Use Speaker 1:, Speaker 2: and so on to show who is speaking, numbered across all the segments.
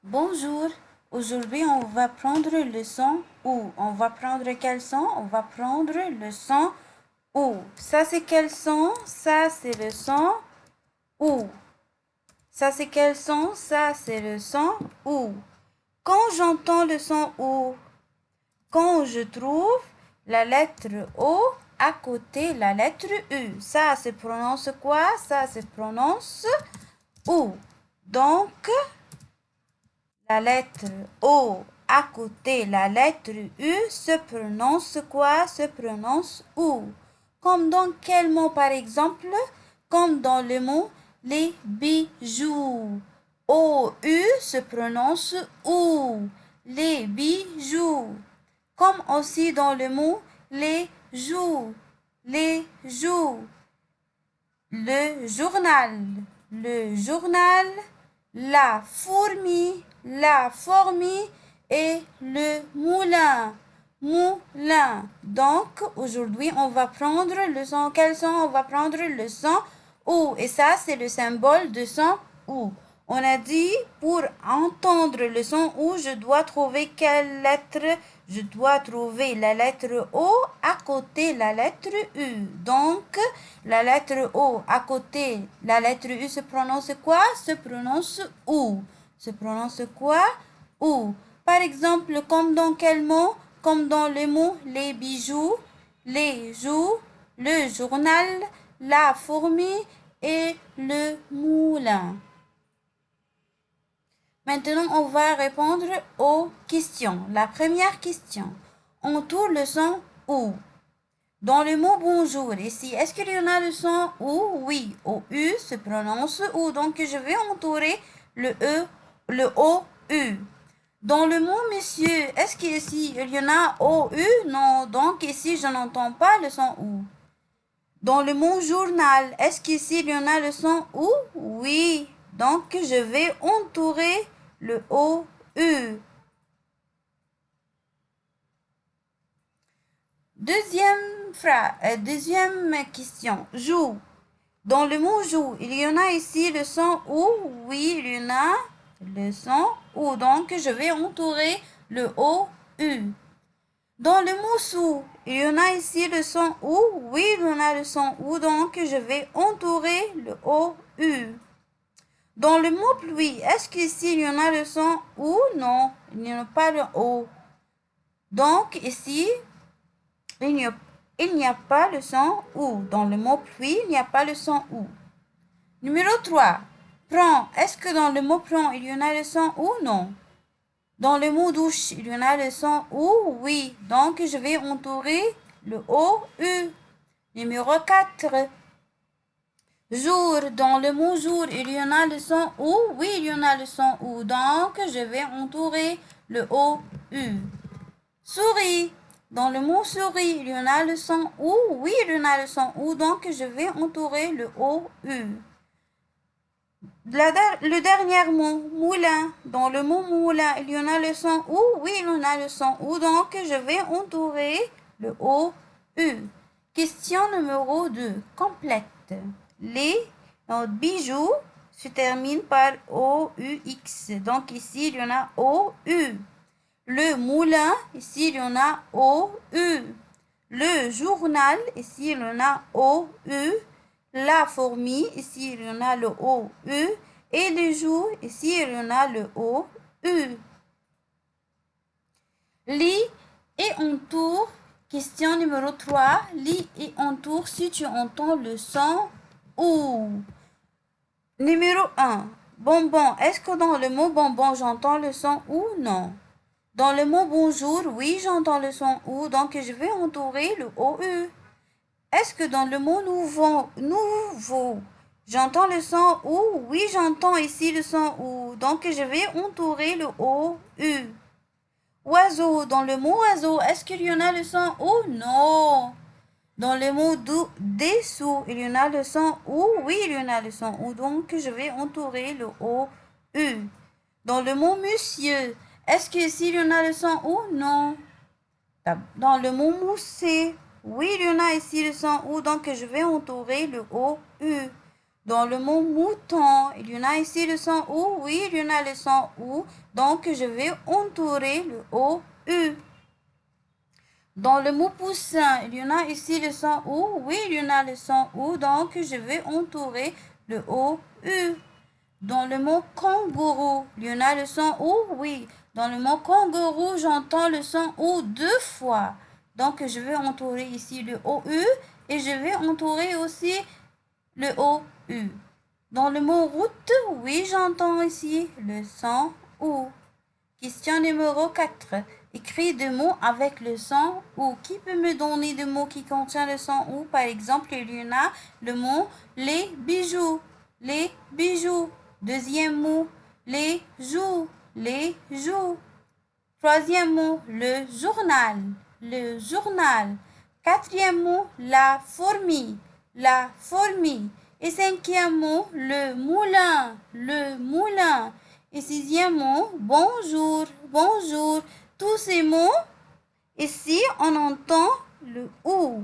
Speaker 1: Bonjour, aujourd'hui on va prendre le son OU. On va prendre quel son? On va prendre le son OU. Ça c'est quel son? Ça c'est le son OU. Ça c'est quel son? Ça c'est le son OU. Quand j'entends le son OU, quand je trouve la lettre O à côté la lettre U, ça se prononce quoi? Ça se prononce OU. Donc, la lettre O à côté la lettre U se prononce quoi? Se prononce OU. Comme dans quel mot par exemple? Comme dans le mot les bijoux. O-U se prononce OU. Les bijoux. Comme aussi dans le mot les joues. Les joues. Le journal. Le journal. La fourmi, et le moulin. Moulin. Donc, aujourd'hui, on va prendre le son. Quel son? On va prendre le son OU. Et ça, c'est le symbole de son OU. On a dit, pour entendre le son OU, je dois trouver quelle lettre? Je dois trouver la lettre O à côté la lettre U. Donc, la lettre O à côté la lettre U se prononce quoi? Se prononce OU. Se prononce quoi? OU. Par exemple, comme dans quel mot? Comme dans les mots les bijoux, les joues, le journal, la fourmi et le moulin. Maintenant, on va répondre aux questions. La première question. On tourne le son OU. Dans le mot bonjour, ici, est-ce qu'il y en a le son OU? Oui, OU se prononce OU. Donc, je vais entourer le E, le OU. Dans le mot monsieur, est-ce qu'ici, il y en a OU? Non, donc ici, je n'entends pas le son OU. Dans le mot journal, est-ce qu'ici, il y en a le son OU? Oui, donc je vais entourer le OU. Deuxième question. Joue. Dans le mot joue, il y en a ici le son OU. Oui, il y en a le son OU. Donc, je vais entourer le OU. Dans le mot sous, il y en a ici le son OU. Oui, il y en a le son OU. Donc, je vais entourer le OU. Dans le mot pluie, est-ce qu'ici il y en a le son OU? Non, il n'y a pas le O. Donc, ici, il n'y a pas le son OU. Dans le mot pluie, il n'y a pas le son OU. Numéro 3. Prends. Est-ce que dans le mot prends, il y en a le son OU? Non. Dans le mot douche, il y en a le son OU? Oui. Donc, je vais entourer le OU. Numéro 4. Jour. Dans le mot jour, il y en a le son OU? Oui, il y en a le son OU. Donc, je vais entourer le OU. Souris. Dans le mot souris, il y en a le son OU? Oui, il y en a le son OU. Donc, je vais entourer le OU. Le dernier mot, moulin. Dans le mot moulin, il y en a le son OU? Oui, il y en a le son OU. Donc, je vais entourer le OU. Question numéro 2. Complète. Les bijoux se terminent par OUX. Donc, ici, il y en a OU. Le moulin, ici, il y en a OU. Le journal, ici, il y en a OU. La fourmi, ici, il y en a le OU. Et le jour, ici, il y en a le OU. Lis et entoure. Question numéro 3. Lis et entoure si tu entends le son OU. Numéro 1. Bonbon. Est-ce que dans le mot bonbon, j'entends le son OU? Non. Dans le mot bonjour, oui, j'entends le son OU, donc je vais entourer le OU. Est-ce que dans le mot nouveau, j'entends le son OU? Oui, j'entends ici le son OU, donc je vais entourer le OU. Oiseau, dans le mot oiseau, est-ce qu'il y en a le son OU? Non. Dans le mot dessous, il y en a le son OU? Oui, il y en a le son OU, donc je vais entourer le OU. Dans le mot monsieur, est-ce que ici il y en a le son OU? Non. Dans le mot mousser, oui, il y en a ici le son OU, donc je vais entourer le OU. Dans le mot mouton, il y en a ici le son OU. Oui, il y en a le son OU. Donc, je vais entourer le OU. Dans le mot poussin, il y en a ici le son OU. Oui, il y en a le son OU. Donc, je vais entourer le OU. Dans le mot kangourou, il y en a le son OU. Oui. Dans le mot kangourou, j'entends le son OU 2 fois. Donc, je vais entourer ici le OU et je vais entourer aussi le OU. Dans le mot route, oui, j'entends ici le son OU. Question numéro 4. Écris des mots avec le son OU. Qui peut me donner des mots qui contiennent le son OU? Par exemple, il y en a le mot les bijoux. Les bijoux. Deuxième mot, les joues. Les joues. Troisième mot, le journal. Le journal. Quatrième mot, la fourmi. La fourmi. Et cinquième mot, le moulin. Le moulin. Et sixième mot, bonjour. Bonjour. Tous ces mots, ici, on entend le OU.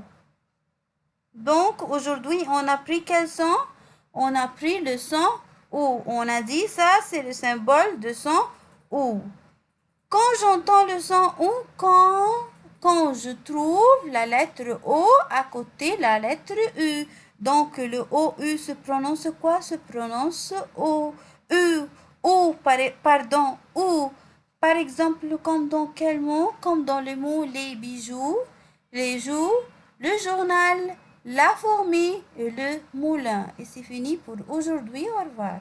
Speaker 1: Donc, aujourd'hui, on a pris quel son? On a pris le son OU. On a dit ça, c'est le symbole de son OU. Quand j'entends le son OU, quand je trouve la lettre O à côté de la lettre U. Donc, le OU se prononce quoi? Se prononce O. U. O, pardon, OU. Par exemple, comme dans quel mot? Comme dans le mot les bijoux, les joues, le journal, la fourmi et le moulin. Et c'est fini pour aujourd'hui. Au revoir.